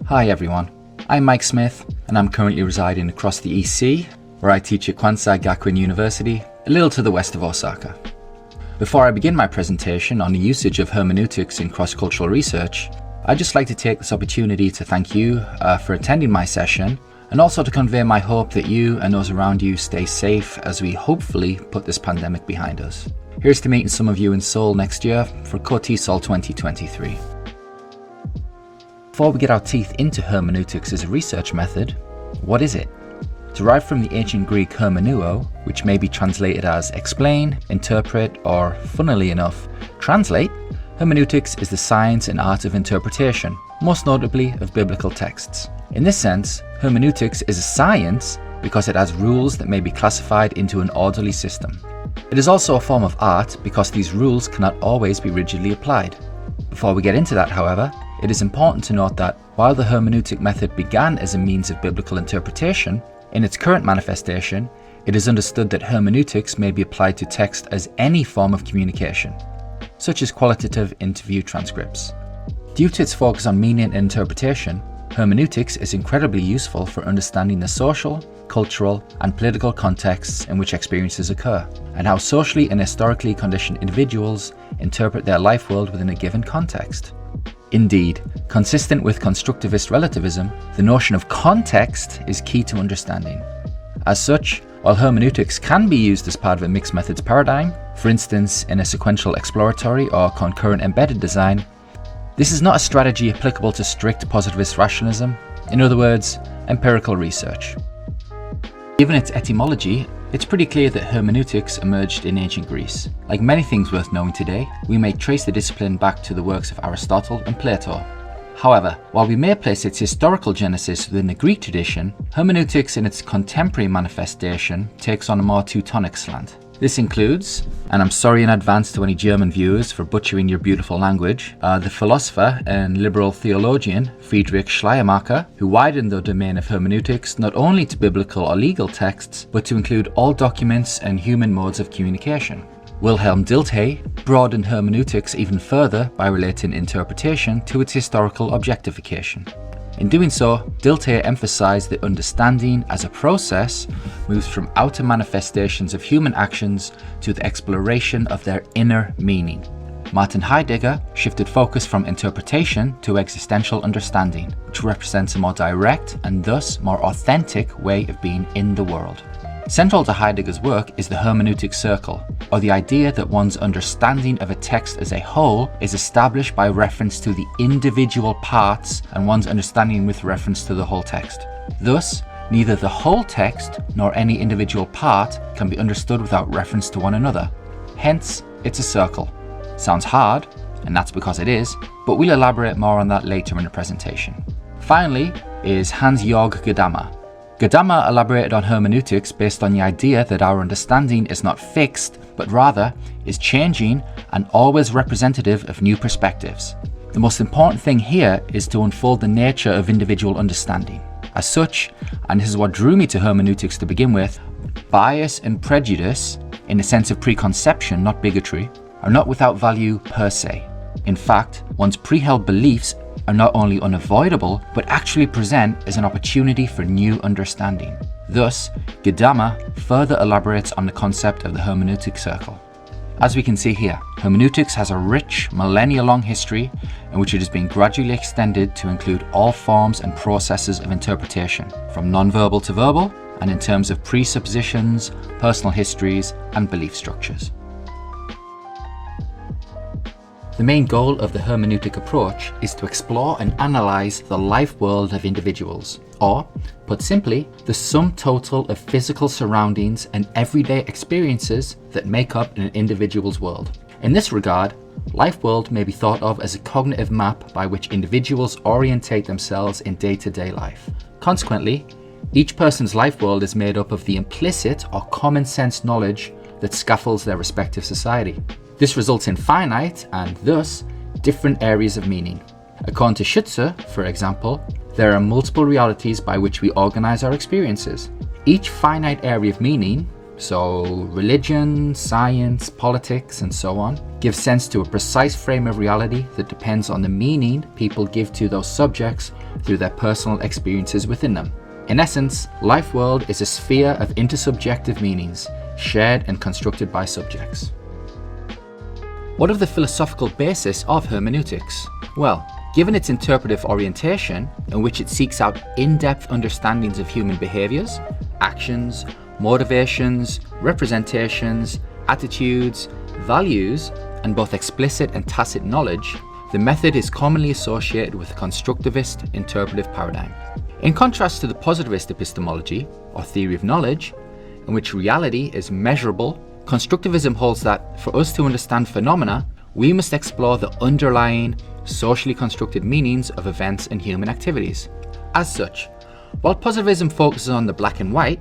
Hi everyone, I'm Mike Smith and I'm currently residing across the EC, where I teach at Kwansei Gakuin University, a little to the west of Osaka. Before I begin my presentation on the usage of hermeneutics in cross-cultural research, I'd just like to take this opportunity to thank you for attending my session, and also to convey my hope that you and those around you stay safe as we hopefully put this pandemic behind us. Here's to meeting some of you in Seoul next year for TESOL 2023. Before we get our teeth into hermeneutics as a research method, what is it? Derived from the ancient Greek hermeneuo, which may be translated as explain, interpret, or, funnily enough, translate, hermeneutics is the science and art of interpretation, most notably of biblical texts. In this sense, hermeneutics is a science because it has rules that may be classified into an orderly system. It is also a form of art because these rules cannot always be rigidly applied. Before we get into that, however, it is important to note that while the hermeneutic method began as a means of biblical interpretation, in its current manifestation, it is understood that hermeneutics may be applied to text as any form of communication, such as qualitative interview transcripts. Due to its focus on meaning and interpretation, hermeneutics is incredibly useful for understanding the social, cultural, and political contexts in which experiences occur, and how socially and historically conditioned individuals interpret their life world within a given context. Indeed, consistent with constructivist relativism, the notion of context is key to understanding. As such, while hermeneutics can be used as part of a mixed methods paradigm, for instance in a sequential exploratory or concurrent embedded design, this is not a strategy applicable to strict positivist rationalism, in other words, empirical research. Given its etymology, it's pretty clear that hermeneutics emerged in ancient Greece. Like many things worth knowing today, we may trace the discipline back to the works of Aristotle and Plato. However, while we may place its historical genesis within the Greek tradition, hermeneutics in its contemporary manifestation takes on a more Teutonic slant. This includes, and I'm sorry in advance to any German viewers for butchering your beautiful language, the philosopher and liberal theologian Friedrich Schleiermacher, who widened the domain of hermeneutics not only to biblical or legal texts, but to include all documents and human modes of communication. Wilhelm Dilthey broadened hermeneutics even further by relating interpretation to its historical objectification. In doing so, Dilthey emphasized that understanding as a process moves from outer manifestations of human actions to the exploration of their inner meaning. Martin Heidegger shifted focus from interpretation to existential understanding, which represents a more direct and thus more authentic way of being in the world. Central to Heidegger's work is the hermeneutic circle, or the idea that one's understanding of a text as a whole is established by reference to the individual parts and one's understanding with reference to the whole text. Thus, neither the whole text nor any individual part can be understood without reference to one another. Hence, it's a circle. Sounds hard, and that's because it is, but we'll elaborate more on that later in the presentation. Finally is Hans-Georg Gadamer. Gadamer elaborated on hermeneutics based on the idea that our understanding is not fixed, but rather is changing and always representative of new perspectives. The most important thing here is to unfold the nature of individual understanding. As such, and this is what drew me to hermeneutics to begin with, bias and prejudice, in the sense of preconception, not bigotry, are not without value per se. In fact, one's pre-held beliefs are not only unavoidable, but actually present as an opportunity for new understanding. Thus, Gadamer further elaborates on the concept of the hermeneutic circle. As we can see here, hermeneutics has a rich, millennia-long history in which it has been gradually extended to include all forms and processes of interpretation, from non-verbal to verbal, and in terms of presuppositions, personal histories, and belief structures. The main goal of the hermeneutic approach is to explore and analyze the life world of individuals, or, put simply, the sum total of physical surroundings and everyday experiences that make up an individual's world. In this regard, life world may be thought of as a cognitive map by which individuals orientate themselves in day-to-day life. Consequently, each person's life world is made up of the implicit or common sense knowledge that scaffolds their respective society. This results in finite and thus different areas of meaning. According to Schutzer, for example, there are multiple realities by which we organize our experiences. Each finite area of meaning, so religion, science, politics, and so on, give sense to a precise frame of reality that depends on the meaning people give to those subjects through their personal experiences within them. In essence, life world is a sphere of intersubjective meanings, shared and constructed by subjects. What of the philosophical basis of hermeneutics? Well, given its interpretive orientation, in which it seeks out in-depth understandings of human behaviors, actions, motivations, representations, attitudes, values, and both explicit and tacit knowledge, the method is commonly associated with a constructivist interpretive paradigm. In contrast to the positivist epistemology, or theory of knowledge, in which reality is measurable, constructivism holds that for us to understand phenomena, we must explore the underlying, socially constructed meanings of events and human activities. As such, while positivism focuses on the black and white,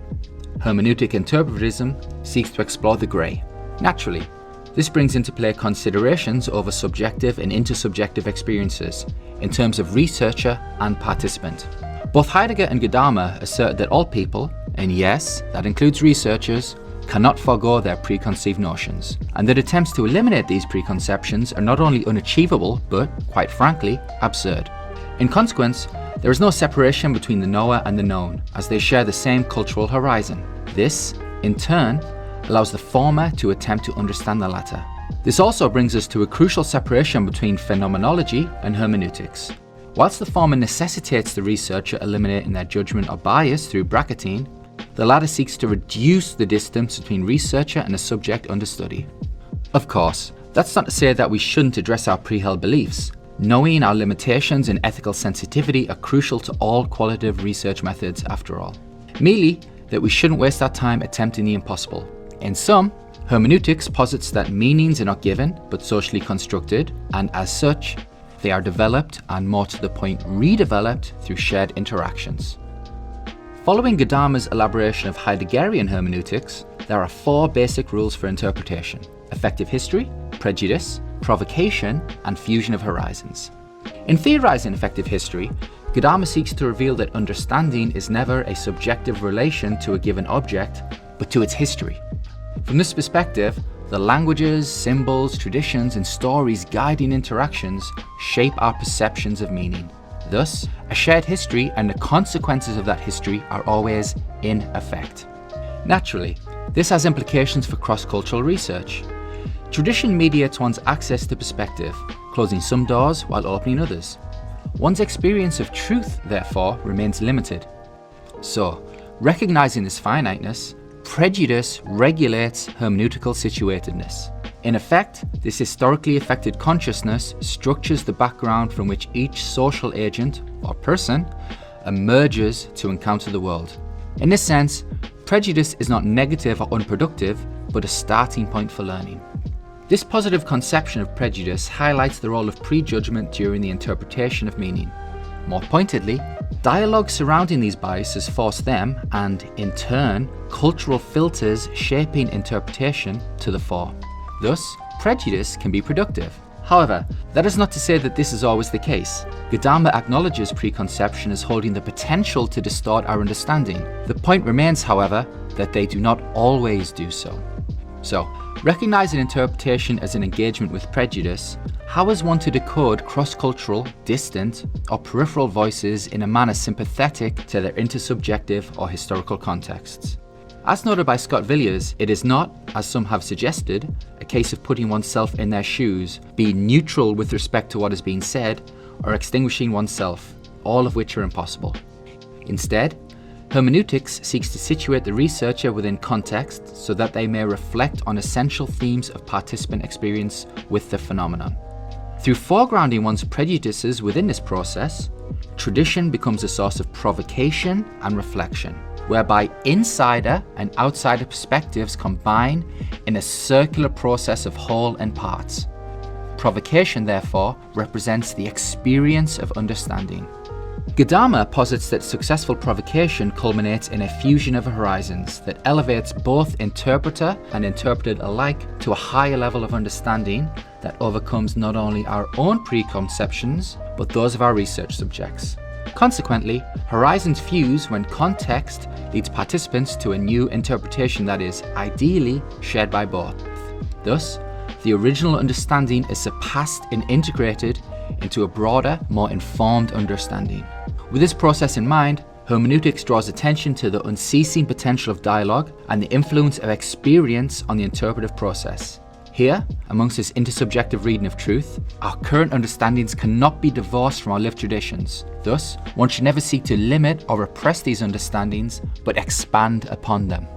hermeneutic interpretivism seeks to explore the grey. Naturally, this brings into play considerations over subjective and intersubjective experiences in terms of researcher and participant. Both Heidegger and Gadamer assert that all people, and yes, that includes researchers, cannot forego their preconceived notions, and that attempts to eliminate these preconceptions are not only unachievable, but, quite frankly, absurd. In consequence, there is no separation between the knower and the known, as they share the same cultural horizon. This, in turn, allows the former to attempt to understand the latter. This also brings us to a crucial separation between phenomenology and hermeneutics. Whilst the former necessitates the researcher eliminating their judgment or bias through bracketing, the latter seeks to reduce the distance between researcher and the subject under study. Of course, that's not to say that we shouldn't address our pre-held beliefs. Knowing our limitations and ethical sensitivity are crucial to all qualitative research methods after all. Merely that we shouldn't waste our time attempting the impossible. In sum, hermeneutics posits that meanings are not given, but socially constructed, and as such, they are developed and more to the point redeveloped through shared interactions. Following Gadamer's elaboration of Heideggerian hermeneutics, there are 4 basic rules for interpretation: effective history, prejudice, provocation, and fusion of horizons. In theorizing effective history, Gadamer seeks to reveal that understanding is never a subjective relation to a given object, but to its history. From this perspective, the languages, symbols, traditions, and stories guiding interactions shape our perceptions of meaning. Thus, a shared history and the consequences of that history are always in effect. Naturally, this has implications for cross-cultural research. Tradition mediates one's access to perspective, closing some doors while opening others. One's experience of truth, therefore, remains limited. So, recognizing this finiteness, prejudice regulates hermeneutical situatedness. In effect, this historically affected consciousness structures the background from which each social agent, or person, emerges to encounter the world. In this sense, prejudice is not negative or unproductive, but a starting point for learning. This positive conception of prejudice highlights the role of prejudgment during the interpretation of meaning. More pointedly, dialogue surrounding these biases force them, and in turn, cultural filters shaping interpretation to the fore. Thus, prejudice can be productive. However, that is not to say that this is always the case. Gadamer acknowledges preconception as holding the potential to distort our understanding. The point remains, however, that they do not always do so. So, recognizing interpretation as an engagement with prejudice, how is one to decode cross-cultural, distant, or peripheral voices in a manner sympathetic to their intersubjective or historical contexts? As noted by Scott Villiers, it is not, as some have suggested, a case of putting oneself in their shoes, being neutral with respect to what is being said, or extinguishing oneself, all of which are impossible. Instead, hermeneutics seeks to situate the researcher within context so that they may reflect on essential themes of participant experience with the phenomenon. Through foregrounding one's prejudices within this process, tradition becomes a source of provocation and reflection, whereby insider and outsider perspectives combine in a circular process of whole and parts. Provocation, therefore, represents the experience of understanding. Gadamer posits that successful provocation culminates in a fusion of horizons that elevates both interpreter and interpreted alike to a higher level of understanding that overcomes not only our own preconceptions, but those of our research subjects. Consequently, horizons fuse when context leads participants to a new interpretation that is, ideally, shared by both. Thus, the original understanding is surpassed and integrated into a broader, more informed understanding. With this process in mind, hermeneutics draws attention to the unceasing potential of dialogue and the influence of experience on the interpretive process. Here, amongst this intersubjective reading of truth, our current understandings cannot be divorced from our lived traditions. Thus, one should never seek to limit or repress these understandings, but expand upon them.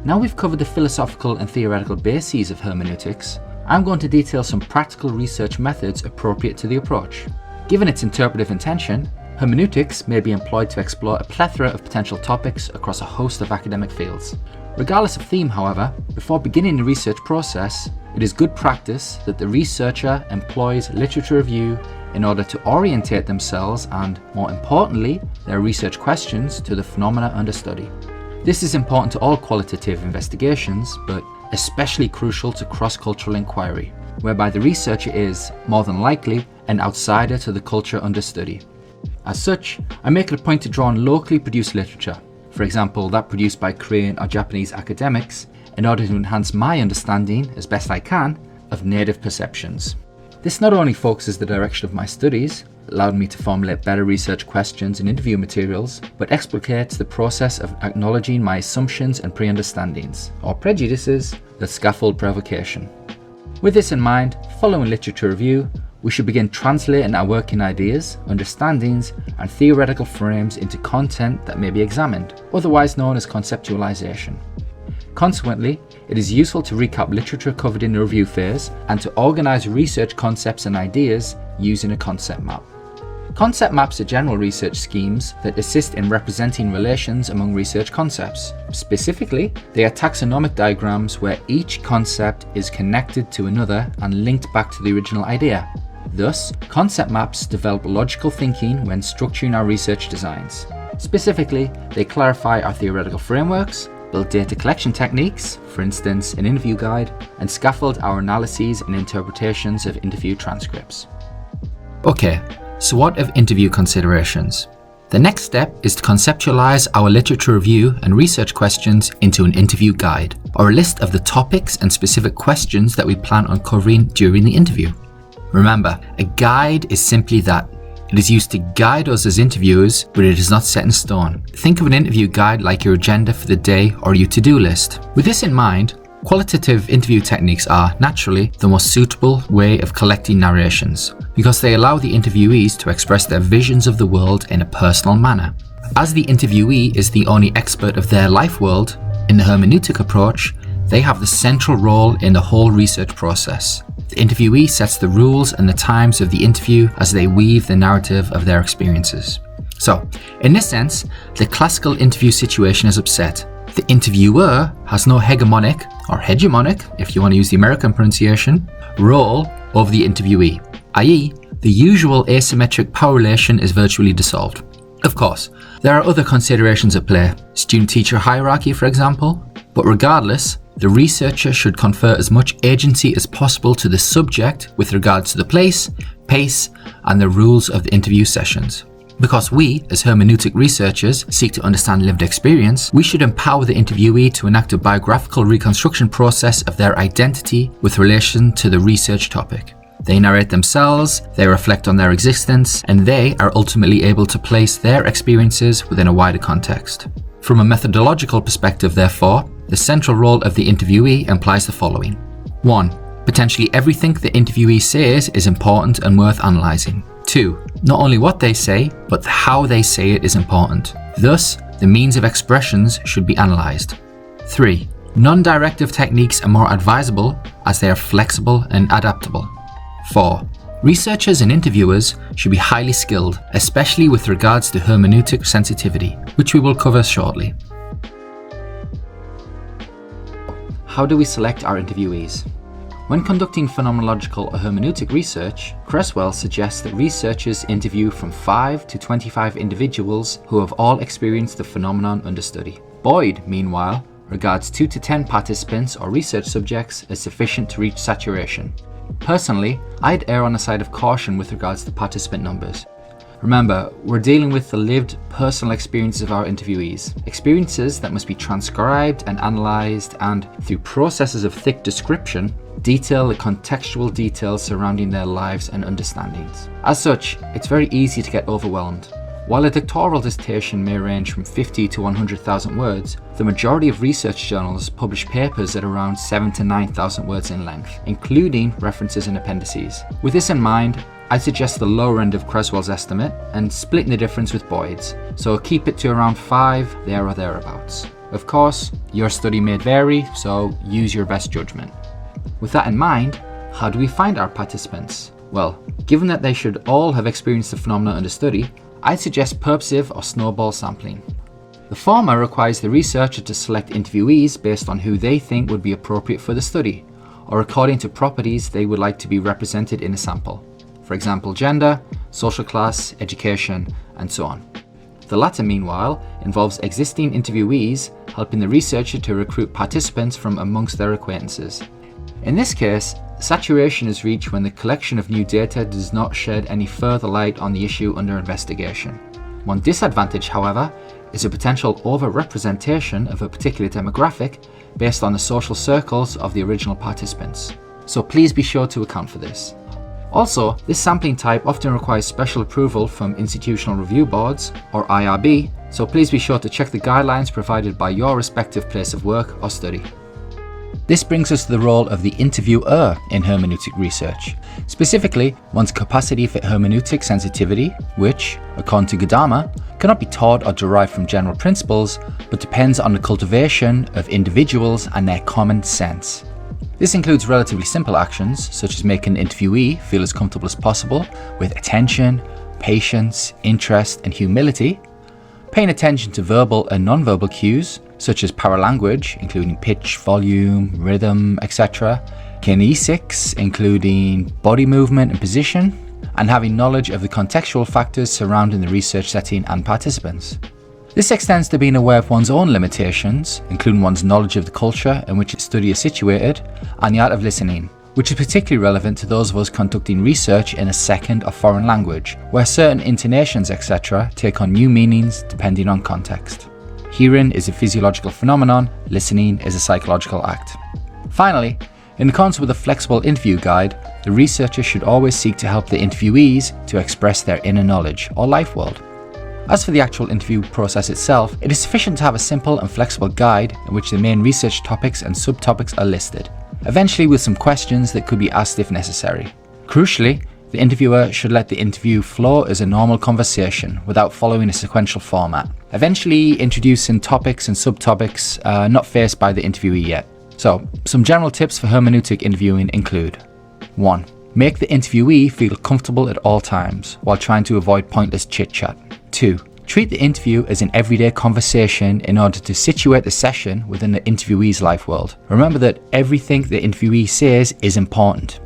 Now we've covered the philosophical and theoretical bases of hermeneutics, I'm going to detail some practical research methods appropriate to the approach. Given its interpretive intention, hermeneutics may be employed to explore a plethora of potential topics across a host of academic fields. Regardless of theme, however, before beginning the research process, it is good practice that the researcher employs literature review in order to orientate themselves and, more importantly, their research questions to the phenomena under study. This is important to all qualitative investigations, but especially crucial to cross-cultural inquiry, whereby the researcher is, more than likely, an outsider to the culture under study. As such, I make it a point to draw on locally produced literature, for example that produced by Korean or Japanese academics, in order to enhance my understanding, as best I can, of native perceptions. This not only focuses the direction of my studies, allowing me to formulate better research questions and interview materials, but explicates the process of acknowledging my assumptions and pre-understandings, or prejudices, that scaffold provocation. With this in mind, following literature review, we should begin translating our working ideas, understandings, and theoretical frames into content that may be examined, otherwise known as conceptualization. Consequently, it is useful to recap literature covered in the review phase and to organize research concepts and ideas using a concept map. Concept maps are general research schemes that assist in representing relations among research concepts. Specifically, they are taxonomic diagrams where each concept is connected to another and linked back to the original idea. Thus, concept maps develop logical thinking when structuring our research designs. Specifically, they clarify our theoretical frameworks, build data collection techniques, for instance an interview guide, and scaffold our analyses and interpretations of interview transcripts. Okay, so what of interview considerations? The next step is to conceptualize our literature review and research questions into an interview guide, or a list of the topics and specific questions that we plan on covering during the interview. Remember, a guide is simply that. It is used to guide us as interviewers, but it is not set in stone. Think of an interview guide like your agenda for the day or your to-do list. With this in mind, qualitative interview techniques are, naturally, the most suitable way of collecting narrations, because they allow the interviewees to express their visions of the world in a personal manner. As the interviewee is the only expert of their life world, in the hermeneutic approach, they have the central role in the whole research process. The interviewee sets the rules and the times of the interview as they weave the narrative of their experiences. So, in this sense, the classical interview situation is upset. The interviewer has no hegemonic, or hegemonic, if you want to use the American pronunciation, role over the interviewee, i.e., the usual asymmetric power relation is virtually dissolved. Of course, there are other considerations at play, student-teacher hierarchy for example, but regardless, the researcher should confer as much agency as possible to the subject with regards to the place, pace, and the rules of the interview sessions. Because we, as hermeneutic researchers, seek to understand lived experience, we should empower the interviewee to enact a biographical reconstruction process of their identity with relation to the research topic. They narrate themselves, they reflect on their existence, and they are ultimately able to place their experiences within a wider context. From a methodological perspective, therefore, the central role of the interviewee implies the following. 1. Potentially everything the interviewee says is important and worth analysing. 2. Not only what they say, but how they say it is important. Thus, the means of expressions should be analysed. 3. Non-directive techniques are more advisable as they are flexible and adaptable. 4. Researchers and interviewers should be highly skilled, especially with regards to hermeneutic sensitivity, which we will cover shortly. How do we select our interviewees? When conducting phenomenological or hermeneutic research, Creswell suggests that researchers interview from 5 to 25 individuals who have all experienced the phenomenon under study. Boyd, meanwhile, regards 2 to 10 participants or research subjects as sufficient to reach saturation. Personally, I'd err on the side of caution with regards to participant numbers. Remember, we're dealing with the lived personal experiences of our interviewees, experiences that must be transcribed and analysed and, through processes of thick description, detail the contextual details surrounding their lives and understandings. As such, it's very easy to get overwhelmed. While a doctoral dissertation may range from 50 to 100,000 words, the majority of research journals publish papers at around 7,000 to 9,000 words in length, including references and appendices. With this in mind, I suggest the lower end of Creswell's estimate and splitting the difference with Boyd's, so keep it to around 5 there or thereabouts. Of course, your study may vary, so use your best judgment. With that in mind, how do we find our participants? Well, given that they should all have experienced the phenomena under study, I'd suggest purposive or snowball sampling. The former requires the researcher to select interviewees based on who they think would be appropriate for the study, or according to properties they would like to be represented in a sample. For example, gender, social class, education, and so on. The latter, meanwhile, involves existing interviewees helping the researcher to recruit participants from amongst their acquaintances. In this case, saturation is reached when the collection of new data does not shed any further light on the issue under investigation. One disadvantage, however, is a potential over-representation of a particular demographic based on the social circles of the original participants. So please be sure to account for this. Also, this sampling type often requires special approval from institutional review boards, or IRB, so please be sure to check the guidelines provided by your respective place of work or study. This brings us to the role of the interviewer in hermeneutic research, specifically one's capacity for hermeneutic sensitivity, which, according to Gadamer, cannot be taught or derived from general principles, but depends on the cultivation of individuals and their common sense. This includes relatively simple actions, such as making an interviewee feel as comfortable as possible with attention, patience, interest, and humility, paying attention to verbal and non-verbal cues, such as paralanguage, including pitch, volume, rhythm, etc., kinesics, including body movement and position, and having knowledge of the contextual factors surrounding the research setting and participants. This extends to being aware of one's own limitations, including one's knowledge of the culture in which a study is situated, and the art of listening, which is particularly relevant to those of us conducting research in a second or foreign language, where certain intonations, etc., take on new meanings depending on context. Hearing is a physiological phenomenon, listening is a psychological act. Finally, in accordance with a flexible interview guide, the researcher should always seek to help the interviewees to express their inner knowledge or life world. As for the actual interview process itself, it is sufficient to have a simple and flexible guide in which the main research topics and subtopics are listed, eventually with some questions that could be asked if necessary. Crucially, the interviewer should let the interview flow as a normal conversation without following a sequential format, eventually introducing topics and subtopics not faced by the interviewee yet. So, some general tips for hermeneutic interviewing include: 1. Make the interviewee feel comfortable at all times while trying to avoid pointless chit-chat. 2. Treat the interview as an everyday conversation in order to situate the session within the interviewee's life world. Remember that everything the interviewee says is important.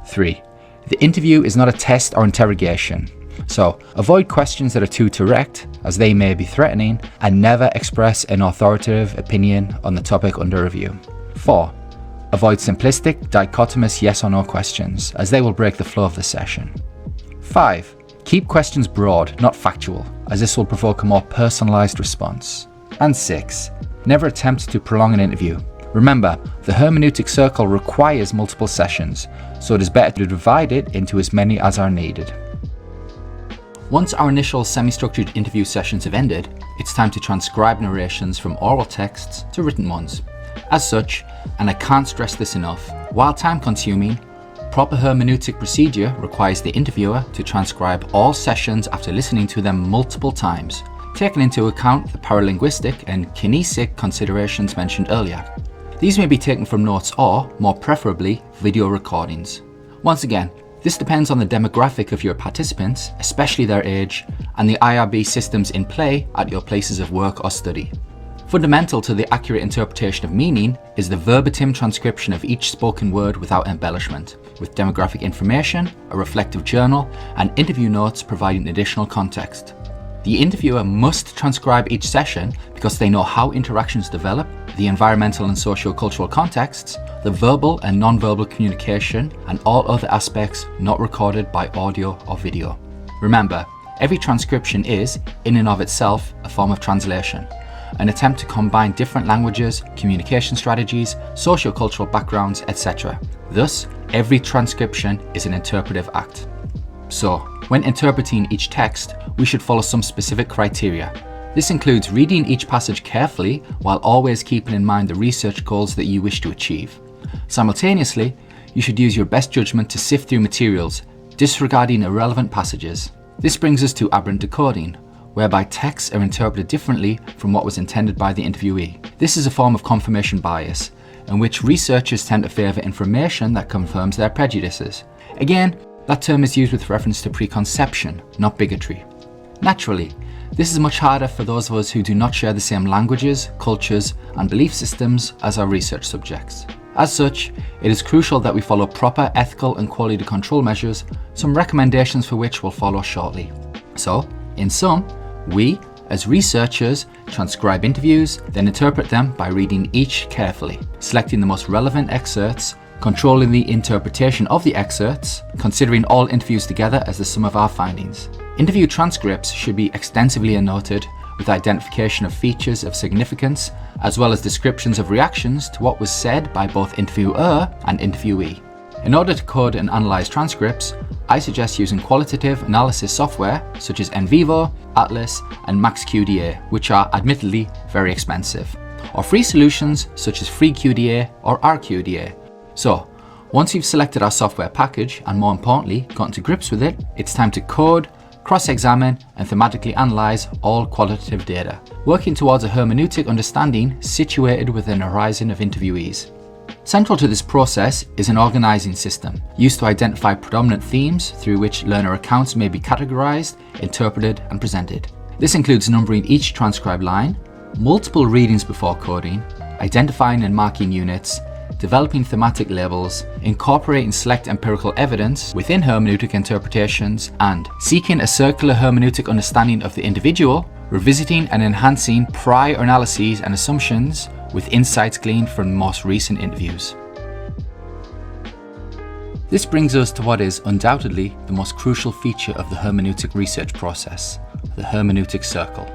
3. The interview is not a test or interrogation, so avoid questions that are too direct, as they may be threatening, and never express an authoritative opinion on the topic under review. 4. Avoid simplistic, dichotomous yes or no questions, as they will break the flow of the session. 5. Keep questions broad, not factual, as this will provoke a more personalised response. And 6. Never attempt to prolong an interview. Remember, the hermeneutic circle requires multiple sessions, so it is better to divide it into as many as are needed. Once our initial semi-structured interview sessions have ended, it's time to transcribe narrations from oral texts to written ones. As such, and I can't stress this enough, while time-consuming, proper hermeneutic procedure requires the interviewer to transcribe all sessions after listening to them multiple times, taking into account the paralinguistic and kinesic considerations mentioned earlier. These may be taken from notes or, more preferably, video recordings. Once again, this depends on the demographic of your participants, especially their age, and the IRB systems in play at your places of work or study. Fundamental to the accurate interpretation of meaning is the verbatim transcription of each spoken word without embellishment, with demographic information, a reflective journal, and interview notes providing additional context. The interviewer must transcribe each session because they know how interactions develop, the environmental and socio-cultural contexts, the verbal and non-verbal communication, and all other aspects not recorded by audio or video. Remember, Every transcription is, in and of itself, a form of translation, an attempt to combine different languages, communication strategies, socio-cultural backgrounds, etc. Thus, every transcription is an interpretive act. So, when interpreting each text, we should follow some specific criteria. This includes reading each passage carefully while always keeping in mind the research goals that you wish to achieve. Simultaneously, you should use your best judgment to sift through materials, disregarding irrelevant passages. This brings us to aberrant decoding, whereby texts are interpreted differently from what was intended by the interviewee. This is a form of confirmation bias, in which researchers tend to favour information that confirms their prejudices. Again, that term is used with reference to preconception, not bigotry. Naturally, this is much harder for those of us who do not share the same languages, cultures, and belief systems as our research subjects. As such, it is crucial that we follow proper ethical and quality control measures, some recommendations for which will follow shortly. So, in sum, we, as researchers, transcribe interviews, then interpret them by reading each carefully, selecting the most relevant excerpts, controlling the interpretation of the excerpts, considering all interviews together as the sum of our findings. Interview transcripts should be extensively annotated with identification of features of significance, as well as descriptions of reactions to what was said by both interviewer and interviewee. In order to code and analyze transcripts, I suggest using qualitative analysis software such as NVivo, Atlas, and MaxQDA, which are admittedly very expensive, or free solutions such as FreeQDA or RQDA. So, once you've selected our software package and more importantly gotten to grips with it, it's time to code, cross-examine and thematically analyse all qualitative data, working towards a hermeneutic understanding situated within a horizon of interviewees. Central to this process is an organising system used to identify predominant themes through which learner accounts may be categorised, interpreted and presented. This includes numbering each transcribed line, multiple readings before coding, identifying and marking units, developing thematic labels, incorporating select empirical evidence within hermeneutic interpretations, and seeking a circular hermeneutic understanding of the individual, revisiting and enhancing prior analyses and assumptions with insights gleaned from most recent interviews. This brings us to what is undoubtedly the most crucial feature of the hermeneutic research process, the hermeneutic circle.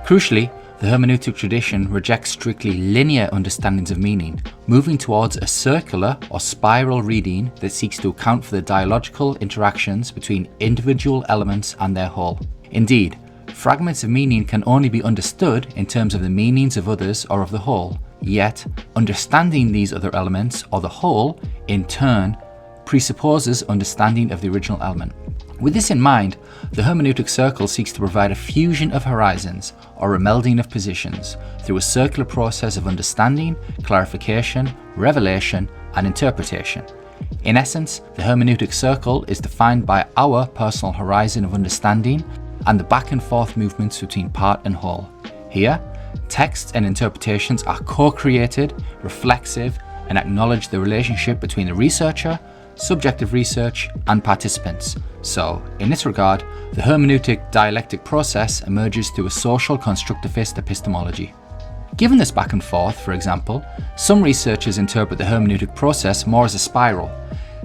Crucially, the hermeneutic tradition rejects strictly linear understandings of meaning, moving towards a circular or spiral reading that seeks to account for the dialogical interactions between individual elements and their whole. Indeed, fragments of meaning can only be understood in terms of the meanings of others or of the whole, yet understanding these other elements or the whole, in turn, presupposes understanding of the original element. With this in mind, the hermeneutic circle seeks to provide a fusion of horizons, or a melding of positions, through a circular process of understanding, clarification, revelation, and interpretation. In essence, the hermeneutic circle is defined by our personal horizon of understanding and the back and forth movements between part and whole. Here, texts and interpretations are co-created, reflexive, and acknowledge the relationship between the researcher, subject of research, and participants. So, in this regard, the hermeneutic dialectic process emerges through a social constructivist epistemology. Given this back and forth, for example, some researchers interpret the hermeneutic process more as a spiral,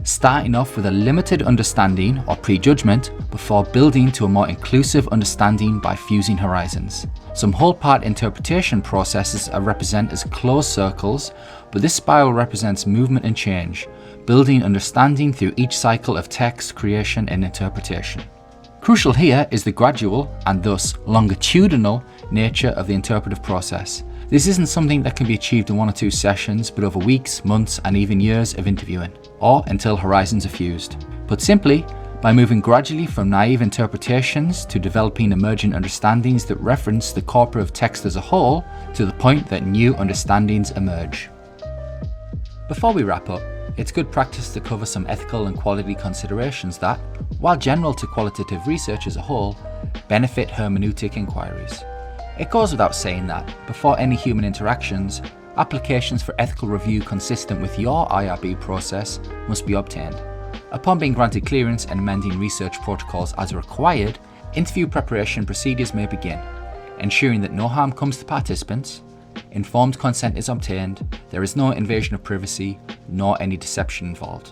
starting off with a limited understanding or prejudgment before building to a more inclusive understanding by fusing horizons. Some whole-part interpretation processes are represented as closed circles, but this spiral represents movement and change, building understanding through each cycle of text creation and interpretation. Crucial here is the gradual and thus longitudinal nature of the interpretive process. This isn't something that can be achieved in 1 or 2 sessions, but over weeks, months, and even years of interviewing, or until horizons are fused. Put simply, by moving gradually from naive interpretations to developing emergent understandings that reference the corpora of text as a whole, to the point that new understandings emerge. Before we wrap up, it's good practice to cover some ethical and quality considerations that, while general to qualitative research as a whole, benefit hermeneutic inquiries. It goes without saying that, before any human interactions, applications for ethical review consistent with your IRB process must be obtained. Upon being granted clearance and amending research protocols as required, interview preparation procedures may begin, ensuring that no harm comes to participants, informed consent is obtained, there is no invasion of privacy, nor any deception involved.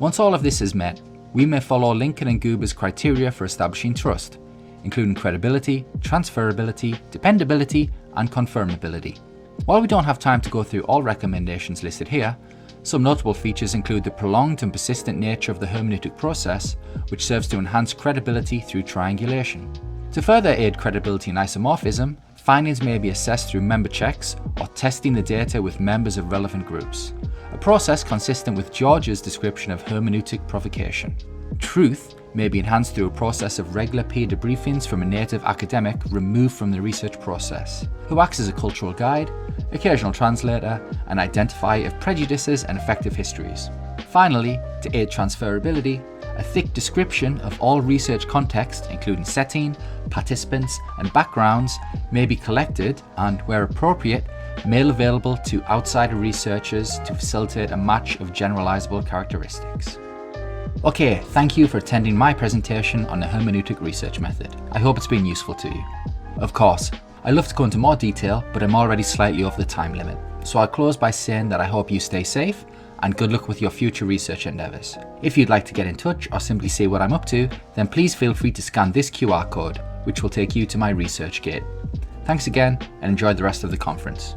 Once all of this is met, we may follow Lincoln and Guber's criteria for establishing trust. including credibility, transferability, dependability, and confirmability. While we don't have time to go through all recommendations listed here, some notable features include the prolonged and persistent nature of the hermeneutic process, which serves to enhance credibility through triangulation. To further aid credibility and isomorphism, findings may be assessed through member checks or testing the data with members of relevant groups, a process consistent with George's description of hermeneutic provocation. Truth may be enhanced through a process of regular peer debriefings from a native academic removed from the research process, who acts as a cultural guide, occasional translator, and identifier of prejudices and effective histories. Finally, to aid transferability, a thick description of all research context, including setting, participants, and backgrounds, may be collected and, where appropriate, made available to outsider researchers to facilitate a match of generalizable characteristics. Okay, thank you for attending my presentation on the hermeneutic research method. I hope it's been useful to you. Of course, I'd love to go into more detail, but I'm already slightly over the time limit. So I'll close by saying that I hope you stay safe and good luck with your future research endeavours. If you'd like to get in touch or simply see what I'm up to, then please feel free to scan this QR code, which will take you to my ResearchGate. Thanks again and enjoy the rest of the conference.